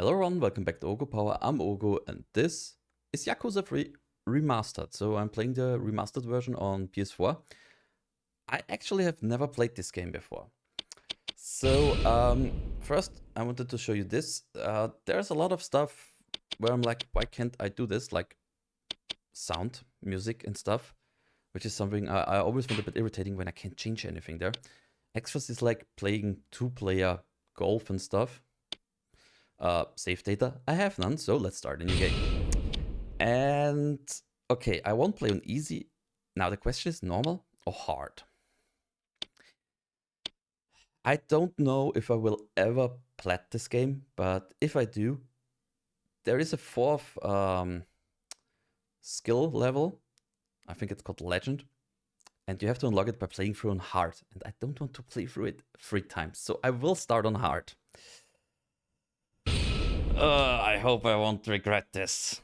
Hello everyone, welcome back to Oghupower. I'm Oghu and this is Yakuza 3 Remastered. So I'm playing the remastered version on PS4. I actually have never played this game before. So first I wanted to show you this. There's a lot of stuff where I'm like, why can't I do this? Like sound, music and stuff, which is something I always find a bit irritating when I can't change anything there. Extras is like playing two-player golf and stuff. Save data, I have none, so let's start a new game. And okay, I won't play on easy. Now the question is normal or hard? I don't know if I will ever plat this game, but if I do, there is a fourth skill level. I think it's called Legend. And you have to unlock it by playing through on hard. And I don't want to play through it 3 times, so I will start on hard. I hope I won't regret this.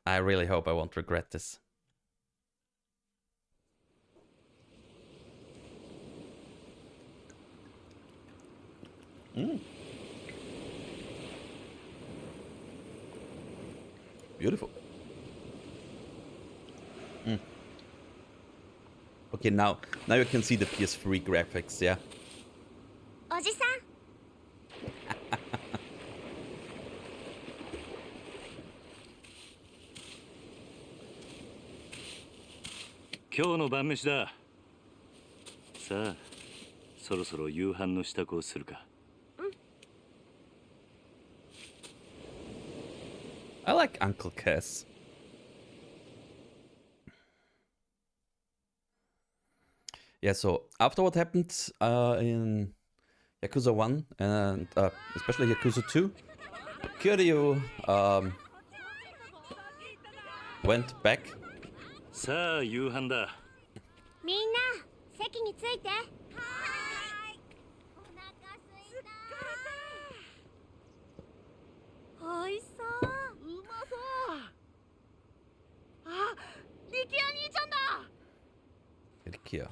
I really hope I won't regret this. Beautiful. Okay, now you can see the PS3 graphics, yeah? おじさん。今日の晩飯だ。さあ、そろそろ夕飯の支度をするか。I like Uncle Cass. Yeah, so after what happened in Yakuza 1 and especially Yakuza 2, Kiryu went back. さあ、夕飯だ。みんな席について。はーい。お腹すいた。おいしそう。うまそう。あ、力也兄ちゃんだ。Rikia.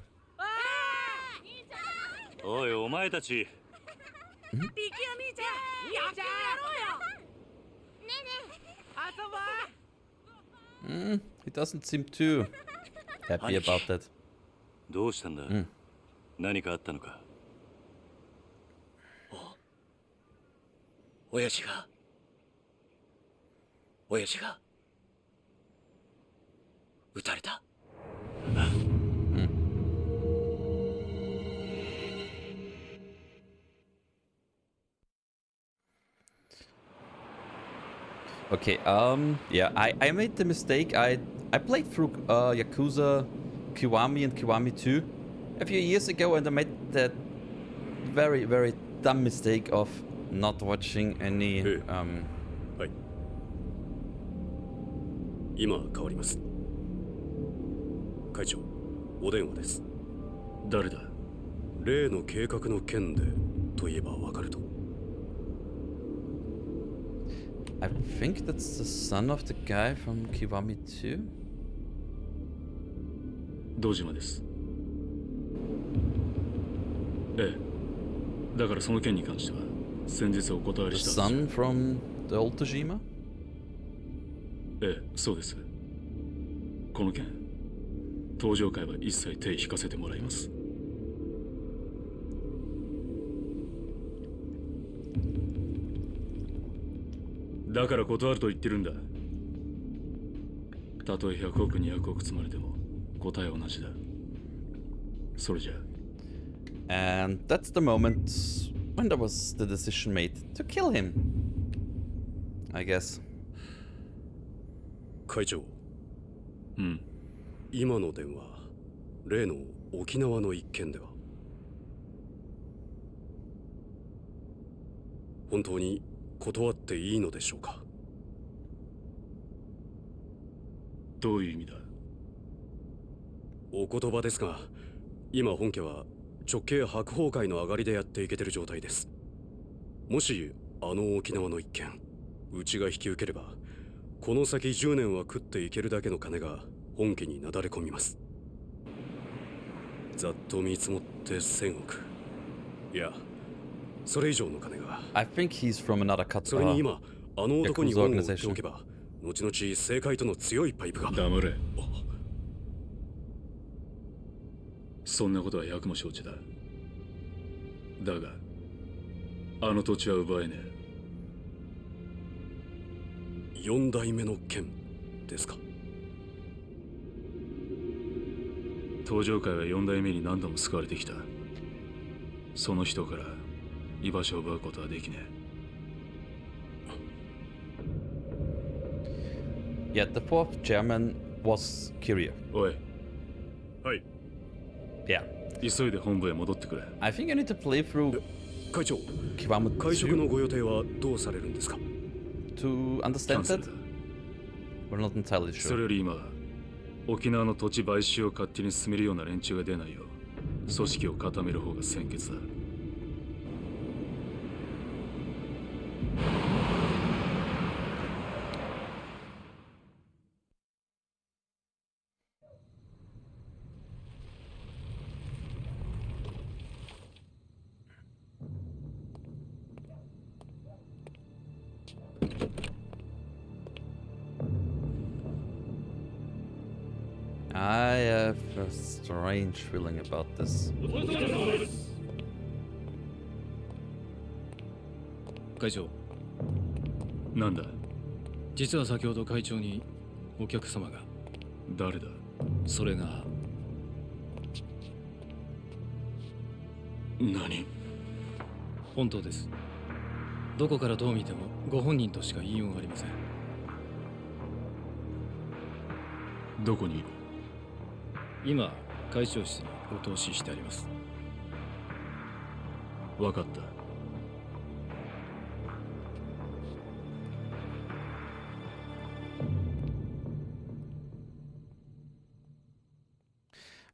おい、お前たち。力也兄ちゃん、野球やろうよ。ねえねえ。遊ぼう。 He doesn't seem too happy about that. どうしたんだ、何かあったのか。親父が撃たれた。Okay, yeah, I made the mistake. I played through Yakuza, Kiwami and Kiwami 2 a few years ago, and I made that very, very dumb mistake of not watching any はい。今変わります。会長、お電話です。誰だ。例の計画の件でといえばわかると。I think that's the son of the guy from Kiwami 2. 堂島です。ええ。だからその件に関しては先日お断り The した。 son from the old Tajima? ええ、そうです。この件、登場会は一切手引かせてもらいます。だから断ると言ってるんだ。たとえ100億200億積まれても答えは同じだ。それじゃ。And that's the moment when there was the decision made to kill him, I guess. 会長。今の電話、例の沖縄の一件では。本当に断っていいのでしょうか。どういう意味だ。お言葉ですが、今本家は直系白鵬会の上がりでやっていけてる状態です。もしあの沖縄の一件、うちが引き受ければ、この先10年は食っていけるだけの金が本家になだれ込みます。ざっと見積もって1000億。いや、それ以上の金が。I think he's from another それに今、あの男に Yakuza 恩を売って organization. おけば、後々政界との強いパイプが。黙れ。そんなことは役も承知だ。だが、あの土地は奪えねえ。4代目の剣ですか。登場界は4代目に何度も救われてきた。その人から居場所を奪うことはできねYeah, the fourth chairman was Kiryu. え。おい、はい。Yeah. 急いで本部へ戻ってくれ。I think you need to play through 会長、 Kiwami 会食の 2ご予定はどうされるんですか。 to キャ understand ンセル that. だ。 We're not entirely それ sure. より今、沖縄の土地買収を勝手に進めるような連中が出ないよう、組織を固める方が先決だ。I have a strange feeling about this. 会長、なんだ、実は先ほど会長にお客様が。誰だ。それが何。本当です。どこからどう見てもご本人としか言いようがありません。どこにいる。今、会長室にお通ししてあります。分かった。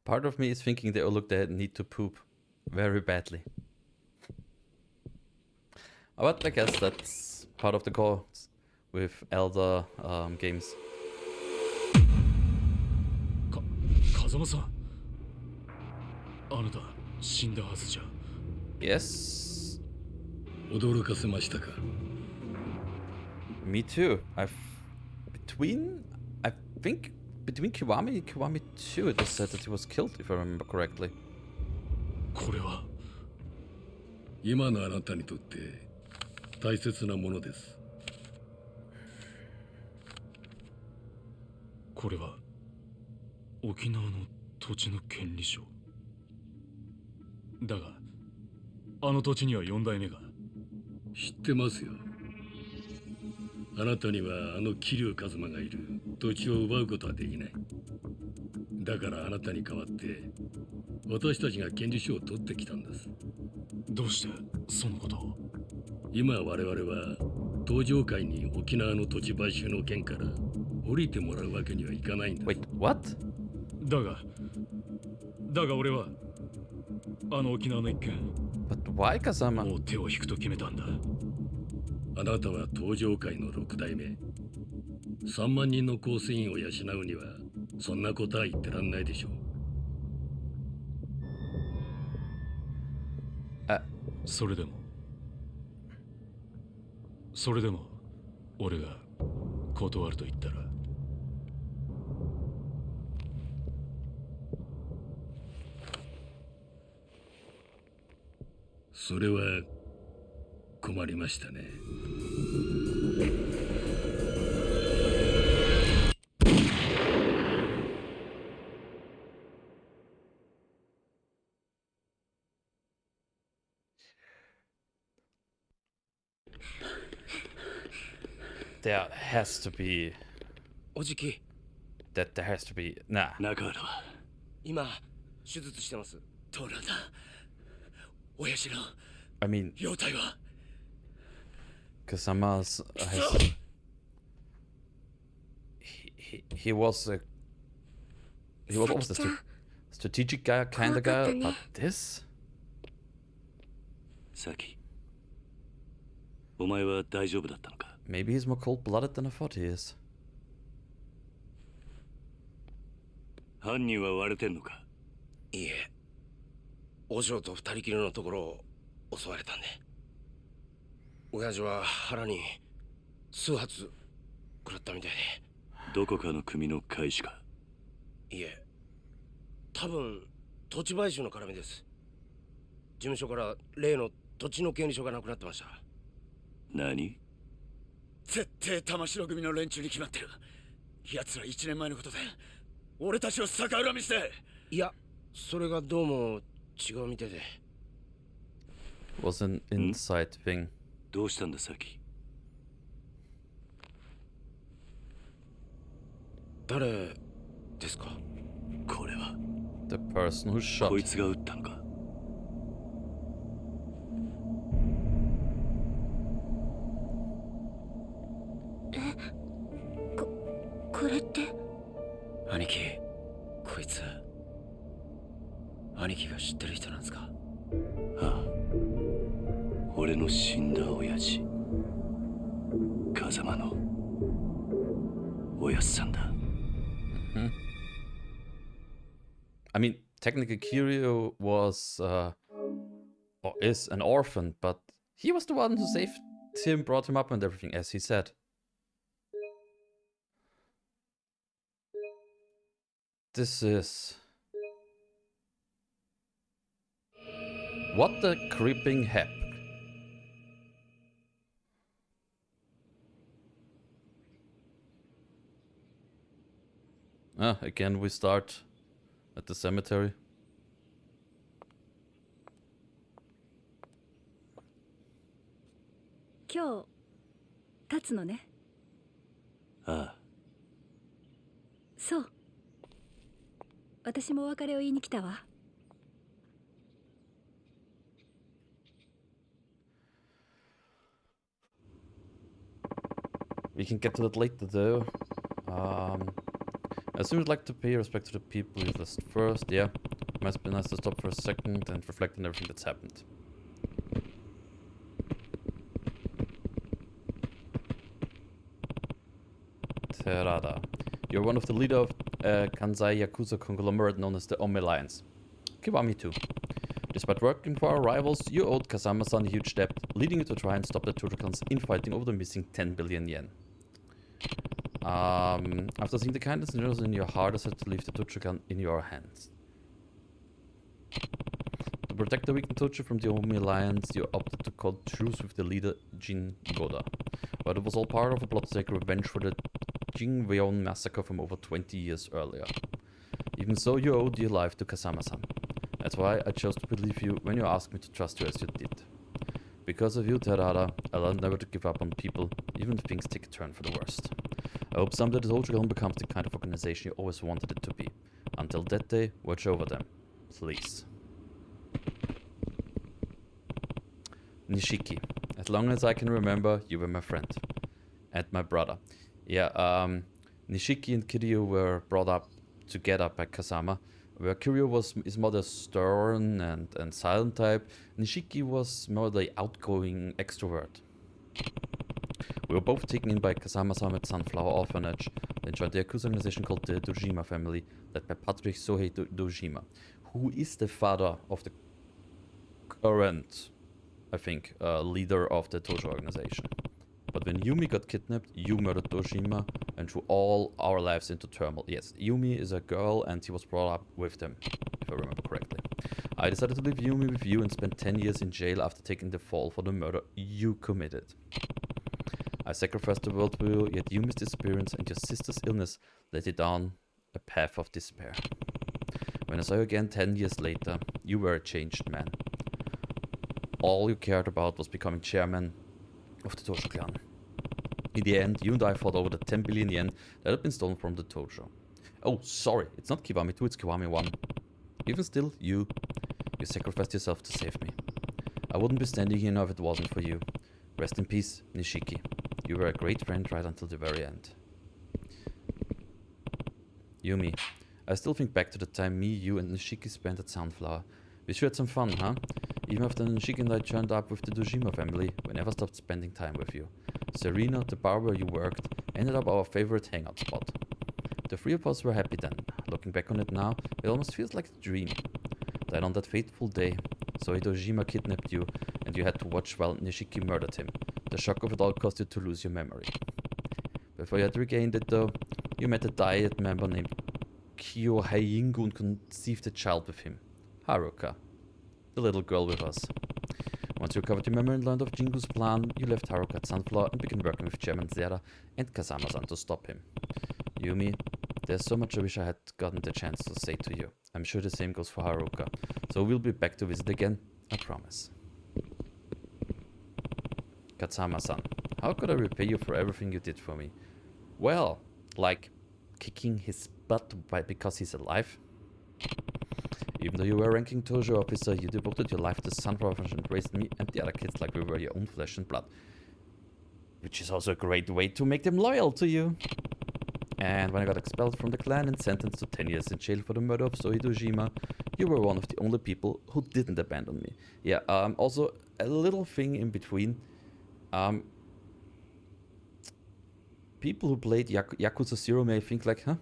Part of me is thinking they all look they need to poop very badly. But I guess that's part of the core with elder games. 風間さん、あなた死んだはずじゃ。 Yes, 驚かせましたか。 me too. I think between Kiwami and Kiwami 2 it was said that he was killed, if I remember correctly. これは。今のあなたにとって大切なものです。これは沖縄の土地の権利書だが、あの土地には4代目が。知ってますよ。あなたにはあの桐生一馬がいる土地を奪うことはできない。だからあなたに代わって私たちが権利書を取ってきたんです。どうしてそのことを。今我々は東上界に沖縄の土地買収の件から降りてもらうわけにはいかないんです。 Wait, what? だが俺はあの沖縄の一件、 But why Kazama? もう手を引くと決めたんだ。あなたは東上界の6代目。3万人の構成員を養うにはそんなことは言ってらんないでしょう。それでも俺が断ると言ったら。それは困りましたね。There has to be おじき、 that there has to be nah. 中原は今手術してます。トラだ。親父の I mean 容体は。 Kazama's has he was always a strategic guy, kind of guy, but this? サキ、お前は大丈夫だったのか。 Maybe he's more cold-blooded than I thought he is. 犯人は割れてんのか。いえ、和尚と二人きりのところを襲われたんで。親父は腹に数発食らったみたいで。どこかの組の会士か？いえ、多分土地買収の絡みです。事務所から例の土地の権利書がなくなってました。何？絶対玉城組の連中に決まってる。奴ら1年前のことで俺たちを逆恨みして。いや、それがどうも違うみたいで。Was an inside thing. どうしたんだサキ？誰ですか？これは The person who shot. こいつが撃ったのか？これって。兄貴、こいつ兄貴が知ってる人なんですか？ああ、俺の死んだ親父、風間のおやっさんだ。I mean, technically Kiryu was, or is an orphan, but he was the one who saved him, brought him up and everything, as he said. This is... What the creeping heck? Ah, again we start at the cemetery. Today, 立つのね。ああ、そう。私もお別れを言いに来たわ。We can get to that later though. I assume you'd like to pay respect to the people you lost first, yeah. Might be nice to stop for a second and reflect on everything that's happened. Terada. You're one of the leader of a Kansai Yakuza conglomerate known as the Ome Alliance. Kiwami too. Despite working for our rivals, you owed Kazama-san a huge debt, leading you to try and stop the Tojo clans infighting over the missing 10 billion yen. After seeing the kindness and generosity in your heart, I decided to leave the Tojo clan in your hands. To protect the weakened Tojo from the Ome Alliance, you opted to call truce with the leader Jin Goda. But it was all part of a plot to take revenge for the Jingweon massacre from over 20 years earlier. Even so, you owed your life to Kazama-san. That's why I chose to believe you when you asked me to trust you as you did. Because of you, Terada, I learned never to give up on people, even if things take a turn for the worst. I hope someday the Tojo Clan becomes the kind of organization you always wanted it to be. Until that day, watch over them. Please. Nishiki. As long as I can remember, you were my friend. And my brother. Yeah, Nishiki and Kiryu were brought up together by Kazama, where Kiryu is more the stern and silent type. Nishiki was more the outgoing extrovert. We were both taken in by Kazama-sama at Sunflower Orphanage, then joined the Yakuza organization called the Dojima family, led by Patrick Sohei Dojima, who is the father of the current, I think, leader of the Tojo organization. But when Yumi got kidnapped, you murdered Dojima and threw all our lives into turmoil. Yes, Yumi is a girl and he was brought up with them, if I remember correctly. I decided to leave Yumi with you and spend 10 years in jail after taking the fall for the murder you committed. I sacrificed the world for you, yet Yumi's disappearance and your sister's illness led you down a path of despair. When I saw you again 10 years later, you were a changed man. All you cared about was becoming chairman of the Tojo clan. In the end, you and I fought over the 10 billion yen that had been stolen from the Tojo. Oh, sorry, it's not Kiwami 2, it's Kiwami 1. Even still, you sacrificed yourself to save me. I wouldn't be standing here now if it wasn't for you. Rest in peace, Nishiki. You were a great friend right until the very end. Yumi, I still think back to the time me, you and Nishiki spent at Sunflower. We sure had some fun, huh? Even after Nishiki and I turned up with the Dojima family, we never stopped spending time with you. Serena, the bar where you worked, ended up our favorite hangout spot. The three of us were happy then. Looking back on it now, it almost feels like a dream. Then on that fateful day, Sohito kidnapped you, and you had to watch while Nishiki murdered him. The shock of it all caused you to lose your memory. Before you had regained it, though, you met a Diet member named Kyohei Yingu and conceived a child with him, Haruka, the little girl with us. Once you recovered your memory and learned of Jingu's plan, you left Haruka at Sunflower and began working with Chairman Zera and Kazama-san to stop him. Yumi, there's so much I wish I had gotten the chance to say to you. I'm sure the same goes for Haruka, so we'll be back to visit again, I promise. Kazama-san, how could I repay you for everything you did for me? Well, like kicking his butt because he's alive? Even though you were a ranking Tojo officer, you devoted your life to Sunflower and raised me and the other kids like we were your own flesh and blood. Which is also a great way to make them loyal to you. And when I got expelled from the clan and sentenced to 10 years in jail for the murder of Sohito, you were one of the only people who didn't abandon me. Yeah, also a little thing in between. People who played Yakuza 0 may think like, huh?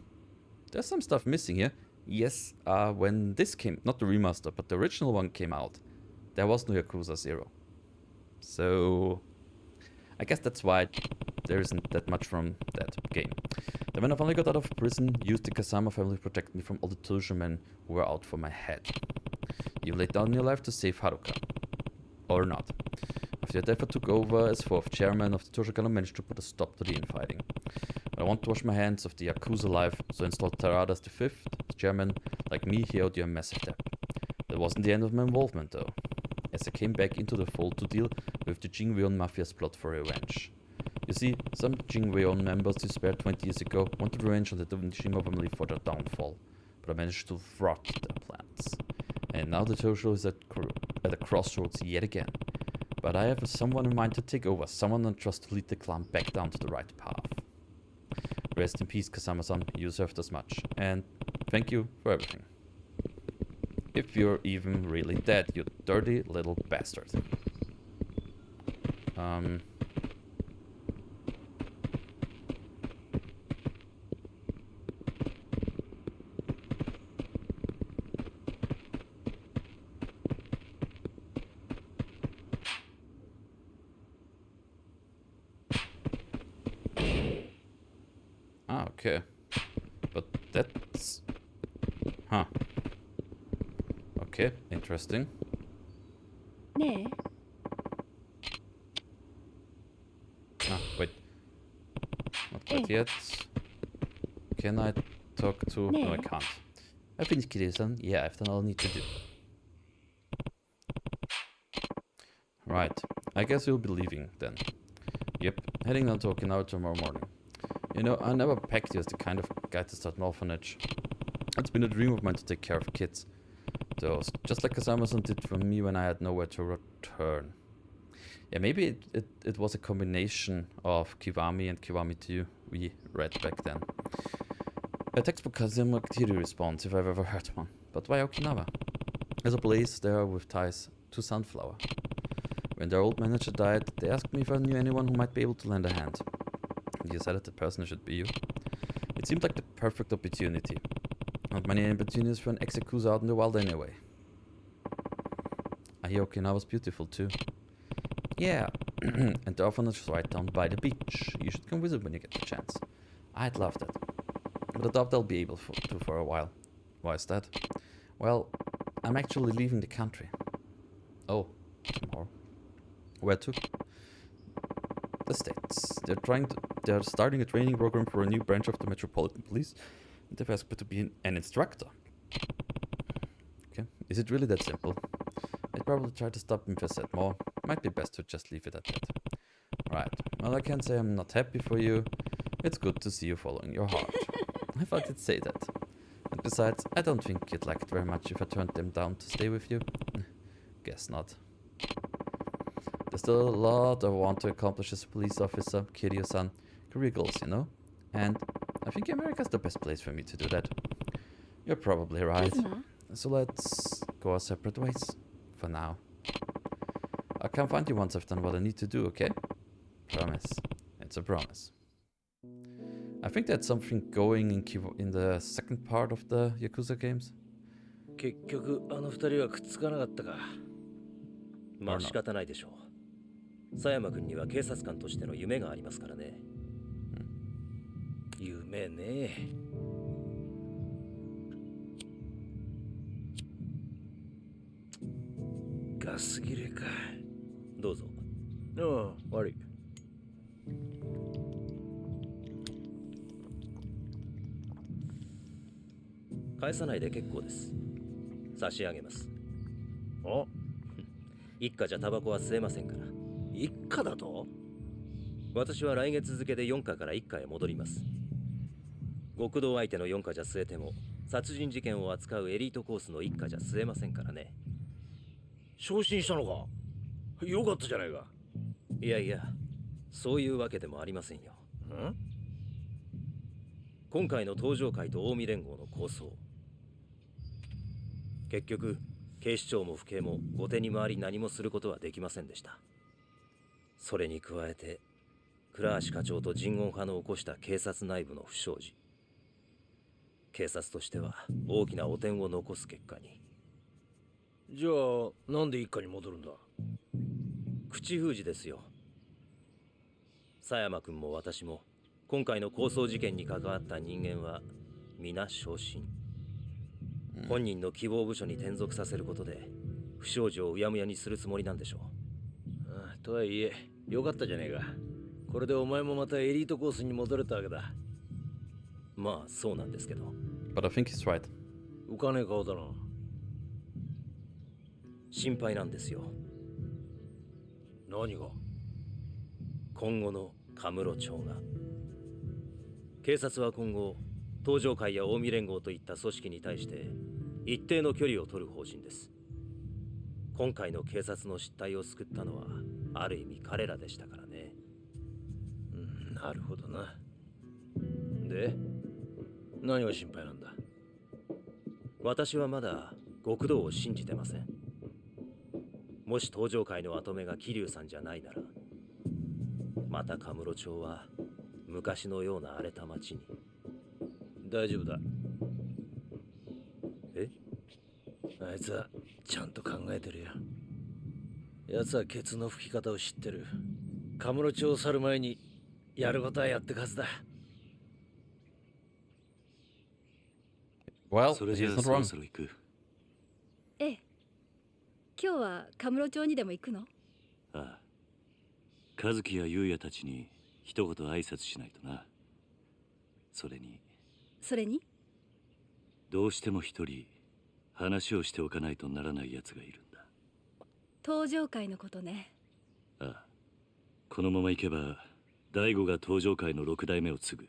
There's some stuff missing here. Yes, when this came, not the remaster, but the original one came out, there was no Yakuza 0. So I guess that's why there isn't that much from that game. Then when I finally got out of prison, used the Kazama family to protect me from all the Tojo men who were out for my head. You laid down your life to save Haruka. Or not. After your death I took over as 4th chairman of the Tojo clan and managed to put a stop to the infighting. But I want to wash my hands of the Yakuza life, so installed Terada as the 5th chairman. Like me, he owed you a massive debt. That wasn't the end of my involvement though, as I came back into the fold to deal with the Jingweon Mafia's plot for revenge. You see, some Jingweon members disappeared 20 years ago wanted revenge on the Nishima family for their downfall, but I managed to thwart their plans. And now the Tojo is at a crossroads yet again. But I have someone in mind to take over, someone I trust to lead the clan back down to the right path. Rest in peace, Kazama-san, you served us much, and thank you for everything. If you're even really dead, you dirty little bastard. Okay. But that's... Huh. Okay, interesting. 네. Ah, wait. Not quite yet. Can I talk to... No, I can't. I finished Kiryu-san. Yeah, I've done all I need to do. Right. I guess you'll be leaving then. Yep. Heading down to Okinawa tomorrow morning. You know, I never pegged you as the kind of guy to start an orphanage. It's been a dream of mine to take care of kids. Those, just like Kazama-san did for me when I had nowhere to return. Yeah, maybe it was a combination of Kiwami and Kiwami 2 we read back then. A textbook Kazama Kiryu response, if I've ever heard one. But why Okinawa? There's a place there with ties to Sunflower. When their old manager died, they asked me if I knew anyone who might be able to lend a hand. You decided the person should be you. It seemed like the perfect opportunity. Not many opportunities for an ex-Yakuza out in the wild anyway. I hear Okinawa's beautiful too. Yeah, and the orphanage is right down by the beach. You should come visit when you get the chance. I'd love that. But I doubt I'll be able to for a while. Why is that? Well, I'm actually leaving the country. Oh, tomorrow. Where to? The States. They're starting a training program for a new branch of the Metropolitan Police. And they've asked me to be an instructor. Okay, is it really that simple? I'd probably try to stop him if I said more. Might be best to just leave it at that. Right, well I can't say I'm not happy for you. It's good to see you following your heart. I thought you'd say that. And besides, I don't think you'd like it very much if I turned them down to stay with you. Guess not. There's still a lot I want to accomplish as a police officer, Kiryu-san. Career goals, you know? And I think America's the best place for me to do that. You're probably right. So let's go our separate ways. For now. I'll come find you once I've done what I need to do, okay? Promise. It's a promise. I think that's something going in the second part of the Yakuza games. 結局あの二人はくっつかなかったか。まあ仕方ないでしょう。佐山君には警察官としての夢がありますからね。夢ね。ガス切れか。どうぞ。ああ、悪い。返さないで結構です。差し上げます。あ、一家じゃタバコは吸えませんから。一家だと？私は来月付で4課から1課へ戻ります。極道相手の4課じゃ吸えても、殺人事件を扱うエリートコースの1課じゃ吸えませんからね。昇進したのか？よかったじゃないか。いやいや、そういうわけでもありませんよ。ん？今回の東上会と近江連合の抗争、結局警視庁も府警も後手に回り何もすることはできませんでした。それに加えて倉橋課長と人言派の起こした警察内部の不祥事、警察としては大きな汚点を残す結果に。じゃあなんで一家に戻るんだ？口封じですよ。佐山君も私も今回の抗争事件に関わった人間は皆昇進。本人の希望部署に転属させることで不祥事をうやむやにするつもりなんでしょう。ああ、とはいえよかったじゃねえか。これでお前もまたエリートコースに戻れたわけだ。まあそうなんですけど。 But I think he's right. 浮かねえ顔だな。心配なんですよ。何が？今後のカムロ町が。警察は今後東上会や近江連合といった組織に対して一定の距離を取る方針です。今回の警察の失態を救ったのはある意味彼らでしたからね。なるほどな。で、何が心配なんだ？私はまだ極道を信じてません。もし東上会の跡目が桐生さんじゃないなら、またカムロ町は昔のような荒れた町に。大丈夫だ。え？あいつはちゃんと考えてるよ。奴はケツの吹き方を知ってる。カムロ町を去る前にやることはやってかずだ。Well, それじゃ he's あ not そろ wrong. そろ行く。ええ。今日はカムロ町にでも行くの？ああ、和樹や優也たちに一言挨拶しないとな。それにどうしても一人話をしておかないとならない奴がいるんだ。東上会のことね。ああ、このまま行けば大悟が東上会の6代目を継ぐ。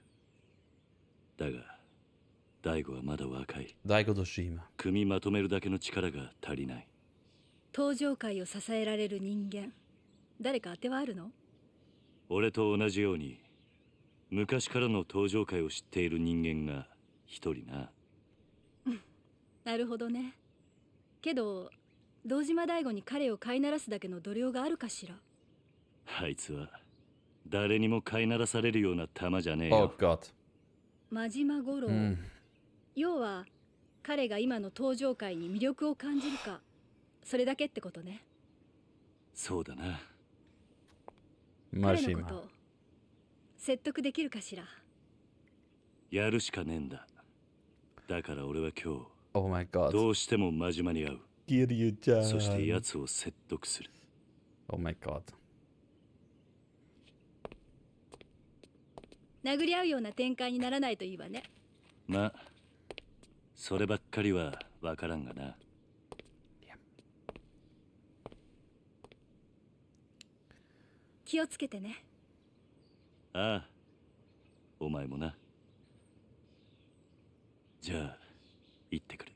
だが大悟はまだ若い。Daigo Doshima. 組みまとめるだけの力が足りない。東上会を支えられる人間、誰か当てはあるの？俺と同じように昔からの東上会を知っている人間が一人な。なるほどね。けど堂島大吾に彼を飼いならすだけの度量があるかしら。あいつは誰にも飼いならされるような玉じゃねえ Oh よ。 god. 真島五郎、要は彼が今の東上会に魅力を感じるか、それだけってことね。そうだな。彼の Majima. こと説得できるかしら。やるしかねえんだ。だから俺は今日 Oh my god. どうしても真島に会う。 Kiryu-chan. そして奴を説得する。 Oh my god. 殴り合うような展開にならないといいわね。まあそればっかりはわからんがな。気をつけてね。ああ、お前もな。じゃあ行ってくる。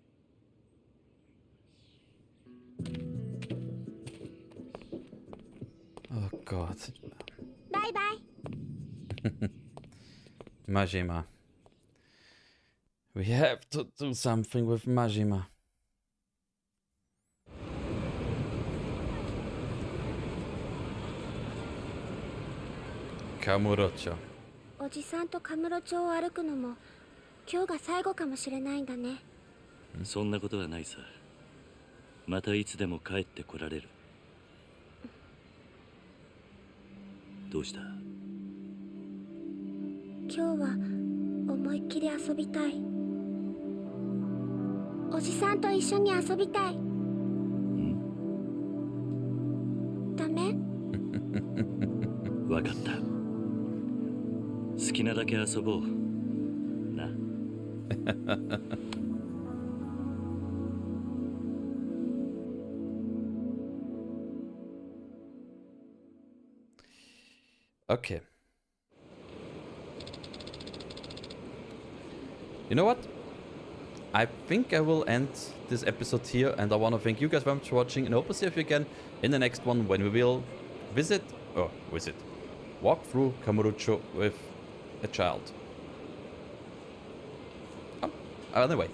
Oh god. バイバイ。Majima. We have to do something with Majima. Kamurocho. おじさんとカムロ町を歩くのも今日が最後かもしれないんだね。そんなことはないさ。またいつでも帰ってこられる。どうした？今日は思いっきり遊びたい。おじさんと一緒に遊びたい。ダメ？わかった。好きなだけ遊ぼう。な。Okay. You know what? I think I will end this episode here, and I want to thank you guys very much for watching, and hope to see you again in the next one when we will walk through Kamurocho with a child. Anyway,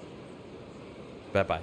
bye bye.